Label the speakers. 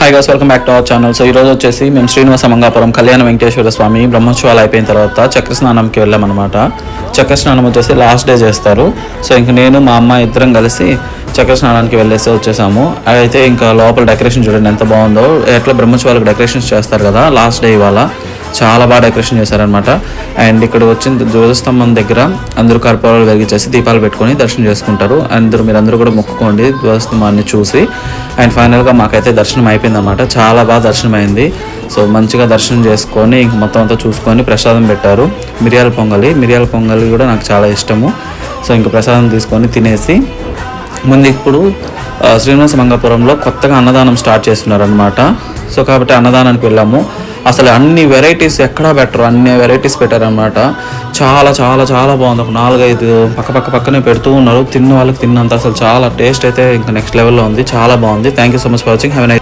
Speaker 1: Hi guys, welcome back to our channel. So ఈరోజు వచ్చేసి మేము శ్రీనివాస మంగాపురం కళ్యాణ వెంకటేశ్వర స్వామి బ్రహ్మోత్సవాలు అయిపోయిన తర్వాత చక్ర స్నానంకి వెళ్ళామన్నమాట. చక్ర స్నానం వచ్చేసి లాస్ట్ డే చేస్తారు. సో ఇంక నేను మా అమ్మ ఇద్దరం కలిసి చక్ర స్నానానికి వెళ్ళేసి వచ్చేసాము. అయితే ఇంకా లోపల డెకరేషన్ చూడండి ఎంత బాగుందో. ఎట్లా బ్రహ్మోత్సవాలకు డెకరేషన్స్ చేస్తారు కదా, లాస్ట్ డే ఇవాళ చాలా బాగా డెకరేషన్ చేశారనమాట. అండ్ ఇక్కడ వచ్చిన ధ్వజస్తంభం దగ్గర అందరూ కర్పూరాలు వెలిగించేసి దీపాలు పెట్టుకొని దర్శనం చేసుకుంటారు. మీరందరూ కూడా మొక్కుకోండి ధ్వజస్తంభాన్ని చూసి. అండ్ ఫైనల్గా మాకైతే దర్శనం అయిపోయిందన్నమాట. చాలా బాగా దర్శనం అయింది. సో మంచిగా దర్శనం చేసుకొని ఇంక మొత్తం అంతా చూసుకొని ప్రసాదం పెట్టారు. మిరియాల పొంగలి కూడా నాకు చాలా ఇష్టము. సో ఇంక ప్రసాదం తీసుకొని తినేసి ముందు ఇప్పుడు శ్రీనివాస మంగాపురంలో కొత్తగా అన్నదానం స్టార్ట్ చేస్తున్నారు అనమాట. సో కాబట్టి అన్నదానానికి వెళ్ళాము. అసలు అన్ని వెరైటీస్ ఎక్కడా పెట్టరు, అన్ని వెరైటీస్ పెట్టారనమాట. చాలా చాలా చాలా బాగుంది. ఒక 4-5 పక్కనే పెడుతూ ఉన్నారు. తిన్న వాళ్ళకి తిన్నంత అసలు చాలా టేస్ట్ అయితే ఇంకా నెక్స్ట్ లెవెల్లో ఉంది. చాలా బాగుంది. Thank you so much for watching. Have a nice